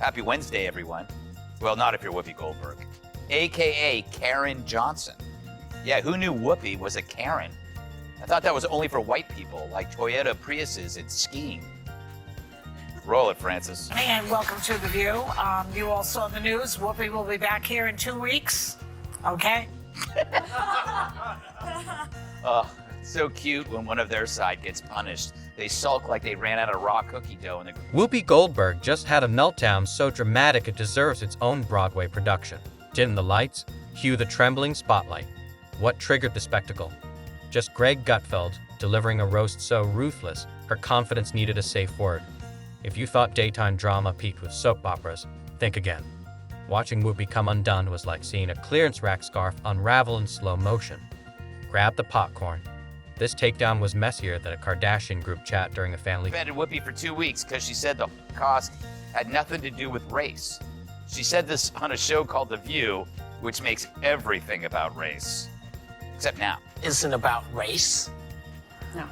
Happy Wednesday, everyone. Well, not if you're Whoopi Goldberg, AKA Karen Johnson. Yeah, who knew Whoopi was a Karen? I thought that was only for white people, like Toyota Priuses and skiing. Roll it, Francis. And welcome to The View. You all saw the news. Whoopi will be back here in 2 weeks. Okay? So cute when one of their side gets punished. They sulk like they ran out of raw cookie dough. Whoopi Goldberg just had a meltdown so dramatic it deserves its own Broadway production. Dim the lights, cue the trembling spotlight. What triggered the spectacle? Just Greg Gutfeld delivering a roast so ruthless, her confidence needed a safe word. If you thought daytime drama peaked with soap operas, think again. Watching Whoopi come undone was like seeing a clearance rack scarf unravel in slow motion. Grab the popcorn. This takedown was messier than a Kardashian group chat during a family. Suspended Whoopi for 2 weeks because she said the cost had nothing to do with race. She said this on a show called The View, which makes everything about race. Except now. Isn't about race. No.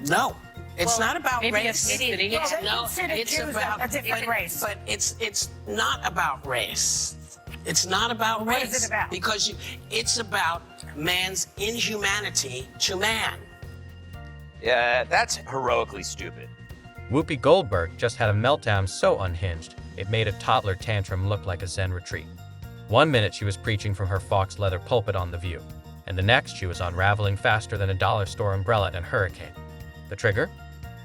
No, it's not about race. It is. No, it's about a different race. But it's not about race. It's not about race. What is it about? Because it's about man's inhumanity to man. Yeah, that's heroically stupid. Whoopi Goldberg just had a meltdown so unhinged, it made a toddler tantrum look like a Zen retreat. 1 minute she was preaching from her fox leather pulpit on The View, and the next she was unraveling faster than a dollar store umbrella in a hurricane. The trigger?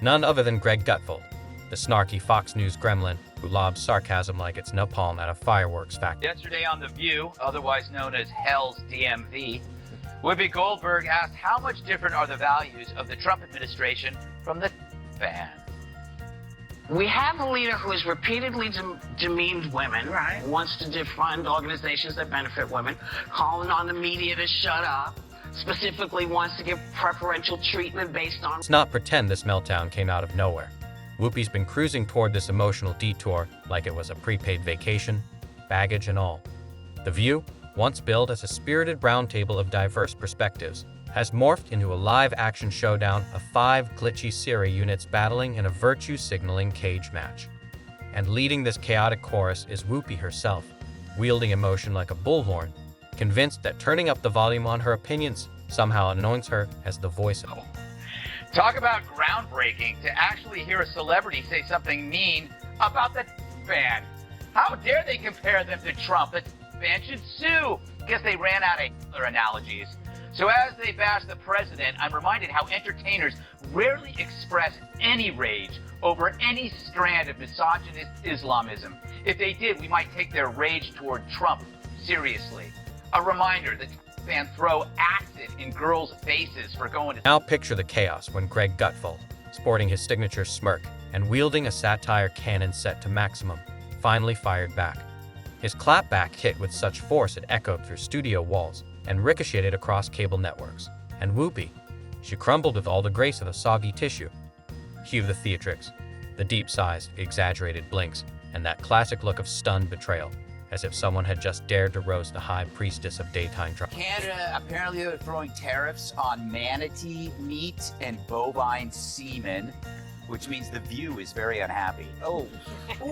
None other than Greg Gutfeld, the snarky Fox News gremlin who lobs sarcasm like it's napalm at a fireworks factory. Yesterday on The View, otherwise known as Hell's DMV, Whoopi Goldberg asked how much different are the values of the Trump administration from the fan. We have a leader who has repeatedly demeaned women, Right. wants to defund organizations that benefit women, calling on the media to shut up, specifically wants to give preferential treatment based on... Let's not pretend this meltdown came out of nowhere. Whoopi's been cruising toward this emotional detour like it was a prepaid vacation, baggage and all. The View, once billed as a spirited roundtable of diverse perspectives, has morphed into a live-action showdown of 5 glitchy Siri units battling in a virtue-signaling cage match. And leading this chaotic chorus is Whoopi herself, wielding emotion like a bullhorn, convinced that turning up the volume on her opinions somehow anoints her as the voice of... Talk about groundbreaking to actually hear a celebrity say something mean about the fan. How dare they compare them to Trump? The fan should sue. Guess they ran out of Hitler analogies. So as they bash the president, I'm reminded how entertainers rarely express any rage over any strand of misogynist Islamism. If they did, we might take their rage toward Trump seriously. A reminder that fans throw acid in girls' faces for going to... Now picture the chaos when Greg Gutfeld, sporting his signature smirk and wielding a satire cannon set to maximum, finally fired back. His clapback hit with such force it echoed through studio walls and ricocheted across cable networks. And Whoopi, she crumbled with all the grace of a soggy tissue. Cue the theatrics, the deep-sized, exaggerated blinks, and that classic look of stunned betrayal, as if someone had just dared to roast the high priestess of daytime drama. Canada apparently are throwing tariffs on manatee meat and bovine semen, which means The View is very unhappy. Oh,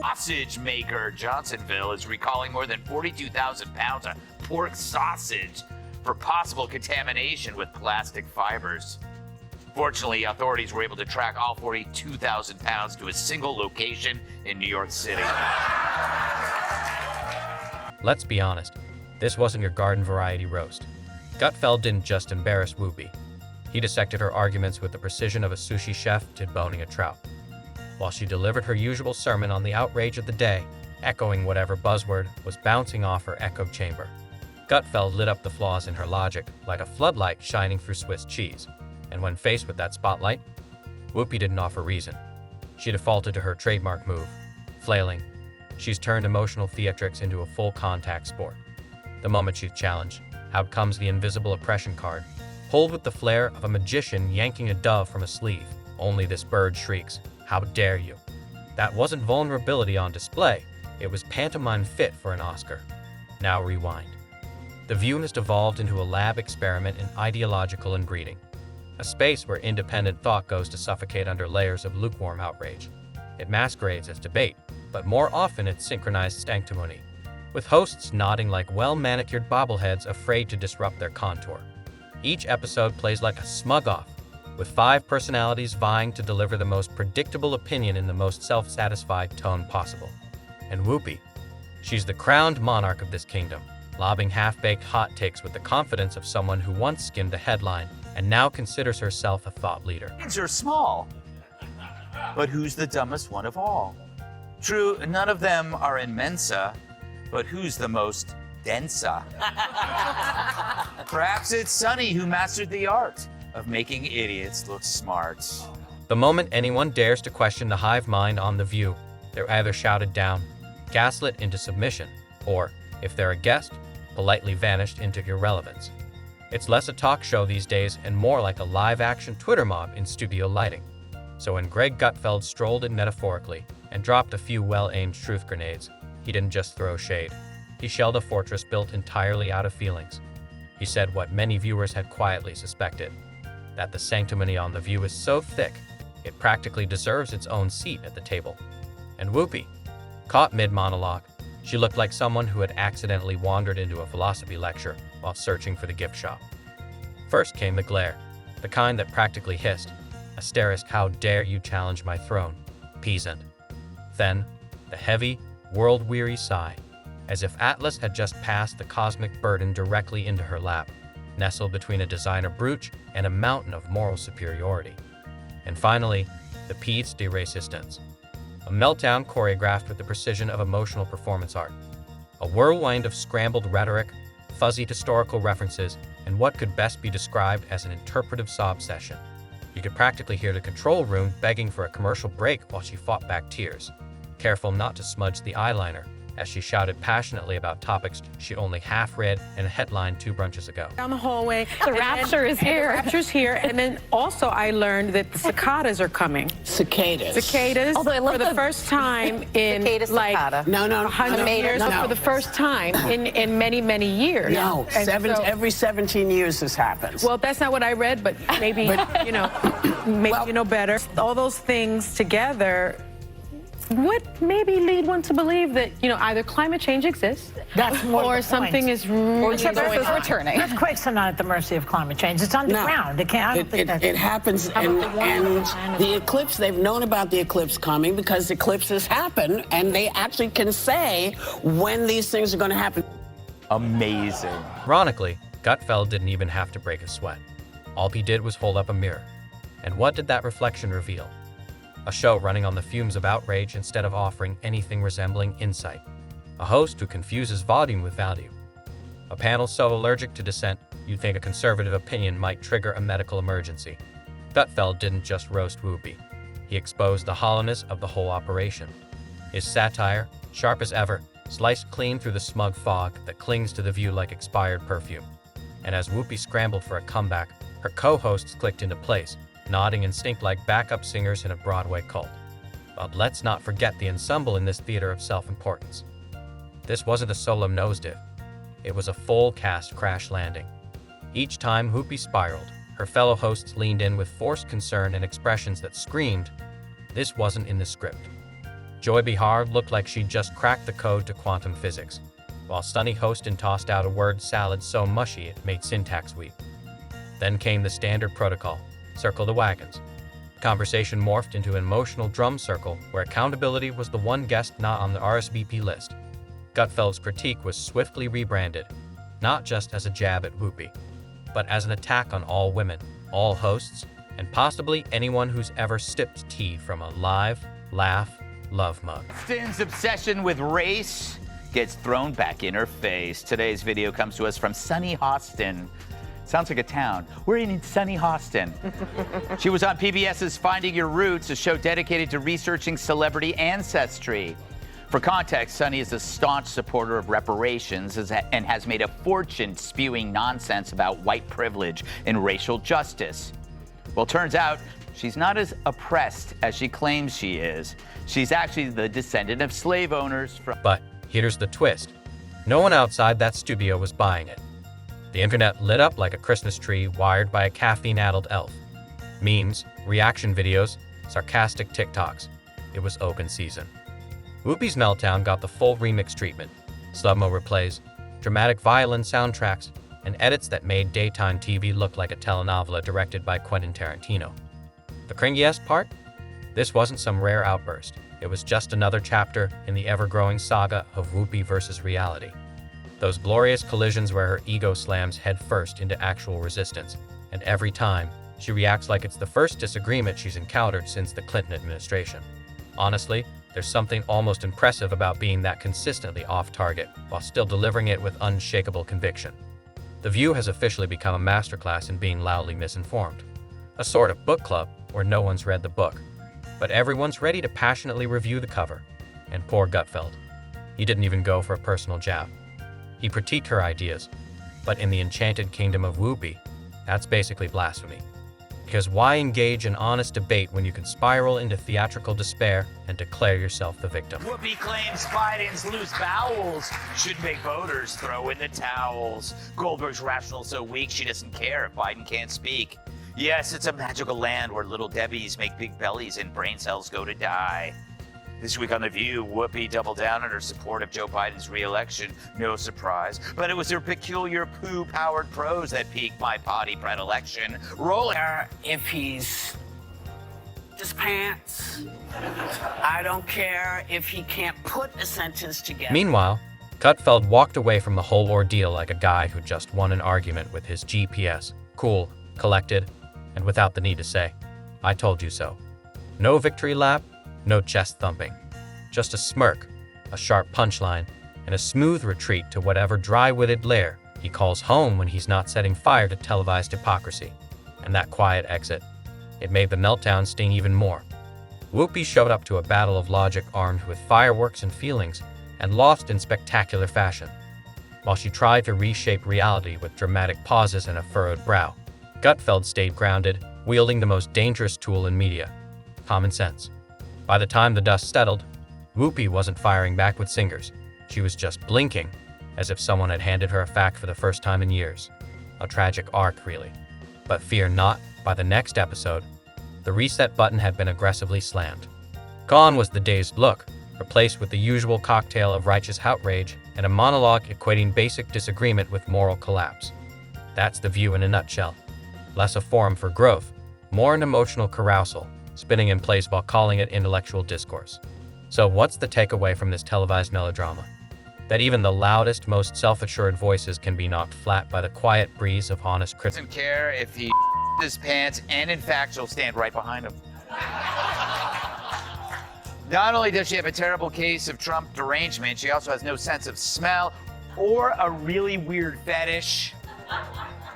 sausage maker Johnsonville is recalling more than 42,000 pounds of pork sausage for possible contamination with plastic fibers. Fortunately, authorities were able to track all 42,000 pounds to a single location in New York City. Let's be honest, this wasn't your garden variety roast. Gutfeld didn't just embarrass Whoopi. He dissected her arguments with the precision of a sushi chef deboning a trout. While she delivered her usual sermon on the outrage of the day, echoing whatever buzzword was bouncing off her echo chamber, Gutfeld lit up the flaws in her logic like a floodlight shining through Swiss cheese. And when faced with that spotlight, Whoopi didn't offer reason. She defaulted to her trademark move, flailing. She's turned emotional theatrics into a full-contact sport. The moment she's challenged, out comes the invisible oppression card, pulled with the flair of a magician yanking a dove from a sleeve. Only this bird shrieks, "How dare you?" That wasn't vulnerability on display, it was pantomime fit for an Oscar. Now rewind. The View has devolved into a lab experiment in ideological inbreeding, a space where independent thought goes to suffocate under layers of lukewarm outrage. It masquerades as debate, but more often it's synchronized sanctimony, with hosts nodding like well-manicured bobbleheads afraid to disrupt their contour. Each episode plays like a smug-off, with 5 personalities vying to deliver the most predictable opinion in the most self-satisfied tone possible. And Whoopi, she's the crowned monarch of this kingdom, lobbing half-baked hot takes with the confidence of someone who once skimmed a headline and now considers herself a thought leader. Kids are small, but who's the dumbest one of all? True, none of them are in Mensa, but who's the most densa? Perhaps it's Sunny who mastered the art of making idiots look smart. The moment anyone dares to question the hive mind on The View, they're either shouted down, gaslit into submission, or, if they're a guest, politely vanished into irrelevance. It's less a talk show these days and more like a live-action Twitter mob in studio lighting. So when Greg Gutfeld strolled in metaphorically and dropped a few well-aimed truth grenades, he didn't just throw shade. He shelled a fortress built entirely out of feelings. He said what many viewers had quietly suspected, that the sanctimony on The View is so thick, it practically deserves its own seat at the table. And Whoopi, caught mid-monologue, she looked like someone who had accidentally wandered into a philosophy lecture while searching for the gift shop. First came the glare, the kind that practically hissed, asterisk, how dare you challenge my throne, peasant. Then, the heavy, world-weary sigh, as if Atlas had just passed the cosmic burden directly into her lap, nestled between a designer brooch and a mountain of moral superiority. And finally, the pièce de résistance, a meltdown choreographed with the precision of emotional performance art, a whirlwind of scrambled rhetoric, fuzzy historical references, and what could best be described as an interpretive sob session. You could practically hear the control room begging for a commercial break while she fought back tears, careful not to smudge the eyeliner, as she shouted passionately about topics she only half read in a headline 2 brunches ago. Down the hallway. The rapture is here. The rapture's here. And then also I learned that the cicadas are coming. Cicadas. Cicadas. Although I love for the first time in like No, 100 years, no. but for the first time in many, many years. No, And so- every 17 years this happens. well, that's not what I read, but maybe, maybe Well- you know better. All those things together would maybe lead one to believe that, either climate change exists That's more or the something point. is really the Earth going is on. returning. Earthquakes are not at the mercy of climate change. It's underground. It can't. I don't think that's. It happens, and the eclipse, they've known about the eclipse coming because eclipses happen, and they actually can say when these things are going to happen. Amazing. Ironically, Gutfeld didn't even have to break a sweat. All he did was hold up a mirror. And what did that reflection reveal? A show running on the fumes of outrage instead of offering anything resembling insight. A host who confuses volume with value. A panel so allergic to dissent, you'd think a conservative opinion might trigger a medical emergency. Gutfeld didn't just roast Whoopi. He exposed the hollowness of the whole operation. His satire, sharp as ever, sliced clean through the smug fog that clings to The View like expired perfume. And as Whoopi scrambled for a comeback, her co-hosts clicked into place, nodding in sync like backup singers in a Broadway cult. But let's not forget the ensemble in this theater of self-importance. This wasn't a solo nosedive. It was a full cast crash landing. Each time Whoopi spiraled, her fellow hosts leaned in with forced concern and expressions that screamed, this wasn't in the script. Joy Behar looked like she'd just cracked the code to quantum physics, while Sunny Hostin tossed out a word salad so mushy it made syntax weep. Then came the standard protocol, circle the wagons. Conversation morphed into an emotional drum circle where accountability was the one guest not on the RSVP list. Gutfeld's critique was swiftly rebranded, not just as a jab at Whoopi, but as an attack on all women, all hosts, and possibly anyone who's ever sipped tea from a live, laugh, love mug. Austin's obsession with race gets thrown back in her face. Today's video comes to us from Sunny Hostin. Sounds like a town. We're in Sunny Hostin. She was on PBS's Finding Your Roots, a show dedicated to researching celebrity ancestry. For context, Sunny is a staunch supporter of reparations and has made a fortune spewing nonsense about white privilege and racial justice. Well, turns out she's not as oppressed as she claims she is. She's actually the descendant of slave owners from... But here's the twist. No one outside that studio was buying it. The internet lit up like a Christmas tree wired by a caffeine-addled elf. Memes, reaction videos, sarcastic TikToks. It was open season. Whoopi's meltdown got the full remix treatment, slow-mo replays, dramatic violin soundtracks, and edits that made daytime TV look like a telenovela directed by Quentin Tarantino. The cringiest part? This wasn't some rare outburst. It was just another chapter in the ever-growing saga of Whoopi versus reality. Those glorious collisions where her ego slams headfirst into actual resistance, and every time, she reacts like it's the first disagreement she's encountered since the Clinton administration. Honestly, there's something almost impressive about being that consistently off-target while still delivering it with unshakable conviction. The View has officially become a masterclass in being loudly misinformed. A sort of book club where no one's read the book, but everyone's ready to passionately review the cover. And poor Gutfeld. He didn't even go for a personal jab. He critiqued her ideas, but in the enchanted kingdom of Whoopi, that's basically blasphemy. Because why engage in honest debate when you can spiral into theatrical despair and declare yourself the victim? Whoopi claims Biden's loose bowels should make voters throw in the towels. Goldberg's rational so weak she doesn't care if Biden can't speak. Yes, it's a magical land where little Debbies make big bellies and brain cells go to die. This week on The View, Whoopi doubled down on her support of Joe Biden's re-election. No surprise, but it was her peculiar poo-powered prose that piqued my potty predilection. Rolling. If he's his pants, I don't care if he can't put a sentence together. Meanwhile, Gutfeld walked away from the whole ordeal like a guy who just won an argument with his GPS, cool, collected, and without the need to say, "I told you so." No victory lap, no chest thumping. Just a smirk, a sharp punchline, and a smooth retreat to whatever dry-witted lair he calls home when he's not setting fire to televised hypocrisy. And that quiet exit, it made the meltdown sting even more. Whoopi showed up to a battle of logic armed with fireworks and feelings, and lost in spectacular fashion. While she tried to reshape reality with dramatic pauses and a furrowed brow, Gutfeld stayed grounded, wielding the most dangerous tool in media, common sense. By the time the dust settled, Whoopi wasn't firing back with singers. She was just blinking, as if someone had handed her a fact for the first time in years. A tragic arc, really. But fear not, by the next episode, the reset button had been aggressively slammed. Gone was the dazed look, replaced with the usual cocktail of righteous outrage and a monologue equating basic disagreement with moral collapse. That's The View in a nutshell. Less a forum for growth, more an emotional carousal, spinning in place while calling it intellectual discourse. So what's the takeaway from this televised melodrama? That even the loudest, most self-assured voices can be knocked flat by the quiet breeze of honest criticism. Doesn't care if he his pants, and in fact, she'll stand right behind him. Not only does she have a terrible case of Trump derangement, she also has no sense of smell or a really weird fetish.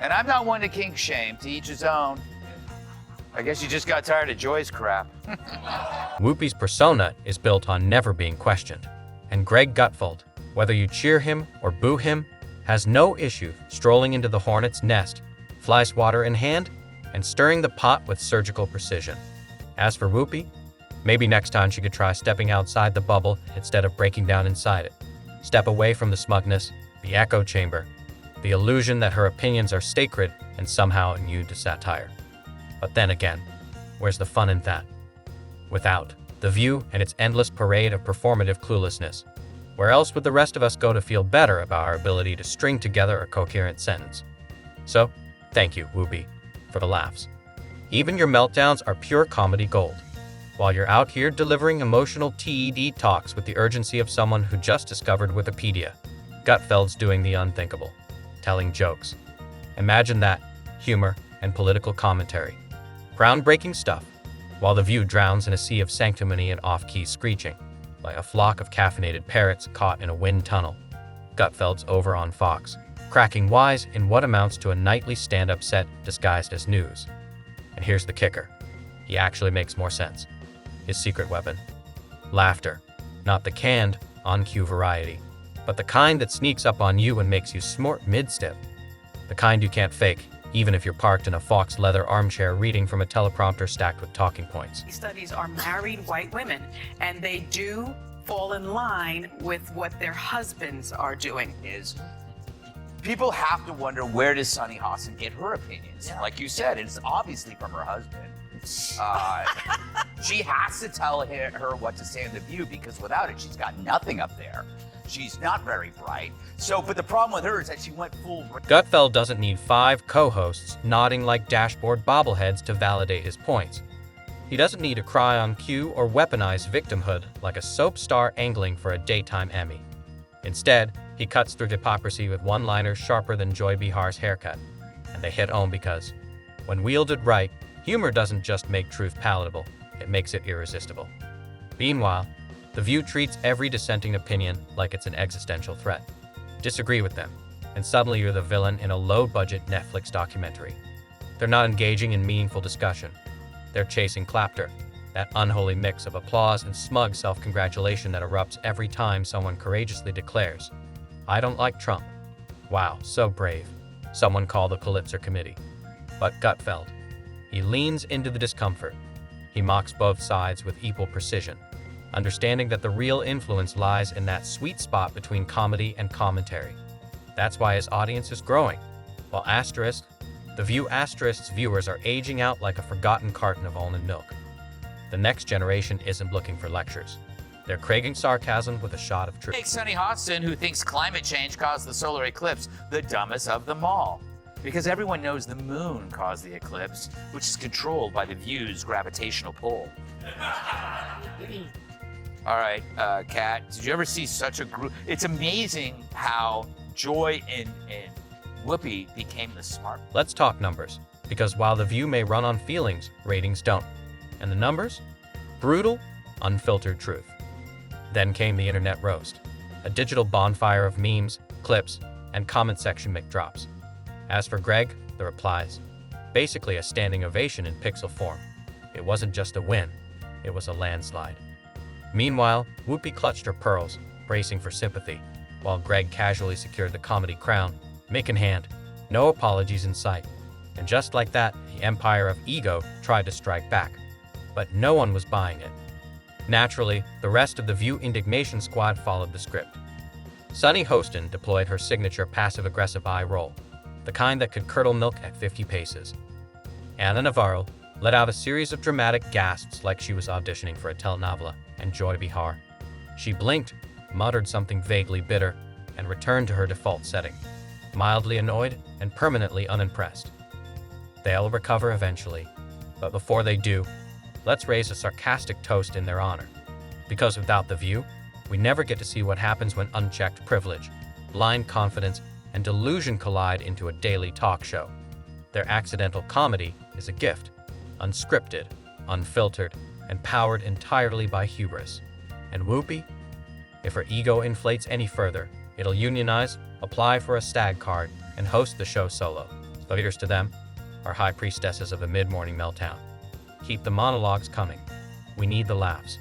And I'm not one to kink shame, to each his own. I guess you just got tired of Joy's crap. Whoopi's persona is built on never being questioned, and Greg Gutfeld, whether you cheer him or boo him, has no issue strolling into the hornet's nest, fly swatter in hand, and stirring the pot with surgical precision. As for Whoopi, maybe next time she could try stepping outside the bubble instead of breaking down inside it. Step away from the smugness, the echo chamber, the illusion that her opinions are sacred and somehow immune to satire. But then again, where's the fun in that? Without The View and its endless parade of performative cluelessness, where else would the rest of us go to feel better about our ability to string together a coherent sentence? So, thank you, Whoopi, for the laughs. Even your meltdowns are pure comedy gold. While you're out here delivering emotional TED talks with the urgency of someone who just discovered Wikipedia, Gutfeld's doing the unthinkable, telling jokes. Imagine that, humor and political commentary. Groundbreaking stuff, while The View drowns in a sea of sanctimony and off-key screeching, like a flock of caffeinated parrots caught in a wind tunnel. Gutfeld's over on Fox, cracking wise in what amounts to a nightly stand-up set disguised as news. And here's the kicker. He actually makes more sense. His secret weapon. Laughter. Not the canned, on-cue variety, but the kind that sneaks up on you and makes you snort mid-step. The kind you can't fake, even if you're parked in a Fox leather armchair reading from a teleprompter stacked with talking points. These studies are married white women, and they do fall in line with what their husbands are doing. People have to wonder, where does Sunny Hostin get her opinions? Yeah. Like you said, it's obviously from her husband. She has to tell her what to say in The View, because without it, she's got nothing up there. She's not very bright. So, but the problem with her is that she went full. Gutfeld doesn't need 5 co-hosts nodding like dashboard bobbleheads to validate his points. He doesn't need to cry on cue or weaponize victimhood like a soap star angling for a daytime Emmy. Instead, he cuts through hypocrisy with one-liners sharper than Joy Behar's haircut, and they hit home because, when wielded right, humor doesn't just make truth palatable, it makes it irresistible. Meanwhile, The View treats every dissenting opinion like it's an existential threat. Disagree with them, and suddenly you're the villain in a low-budget Netflix documentary. They're not engaging in meaningful discussion. They're chasing clapter, that unholy mix of applause and smug self-congratulation that erupts every time someone courageously declares, "I don't like Trump." Wow, so brave. Someone call the Pulitzer Committee. But Gutfeld, he leans into the discomfort. He mocks both sides with equal precision, understanding that the real influence lies in that sweet spot between comedy and commentary. That's why his audience is growing, while The View Asterisk's viewers are aging out like a forgotten carton of almond milk. The next generation isn't looking for lectures. They're craving sarcasm with a shot of truth. Make Sunny Hostin, who thinks climate change caused the solar eclipse, the dumbest of them all. Because everyone knows the moon caused the eclipse, which is controlled by The View's gravitational pull. All right, Kat, did you ever see such a group? It's amazing how Joy and Whoopi became the smart. Let's talk numbers, because while The View may run on feelings, ratings don't. And the numbers? Brutal, unfiltered truth. Then came the internet roast, a digital bonfire of memes, clips, and comment section McDrops. As for Greg, the replies, basically a standing ovation in pixel form. It wasn't just a win, it was a landslide. Meanwhile, Whoopi clutched her pearls, bracing for sympathy, while Greg casually secured the comedy crown, mic in hand, no apologies in sight. And just like that, the empire of ego tried to strike back. But no one was buying it. Naturally, the rest of the View indignation squad followed the script. Sunny Hostin deployed her signature passive-aggressive eye roll, the kind that could curdle milk at 50 paces. Ana Navarro let out a series of dramatic gasps like she was auditioning for a telenovela, and Joy Behar. She blinked, muttered something vaguely bitter, and returned to her default setting, mildly annoyed and permanently unimpressed. They'll recover eventually, but before they do, let's raise a sarcastic toast in their honor. Because without The View, we never get to see what happens when unchecked privilege, blind confidence, and delusion collide into a daily talk show. Their accidental comedy is a gift, unscripted, unfiltered, and powered entirely by hubris. And Whoopi? If her ego inflates any further, it'll unionize, apply for a STAG card, and host the show solo. But here's to them, our high priestesses of the mid-morning meltdown. Keep the monologues coming. We need the laughs.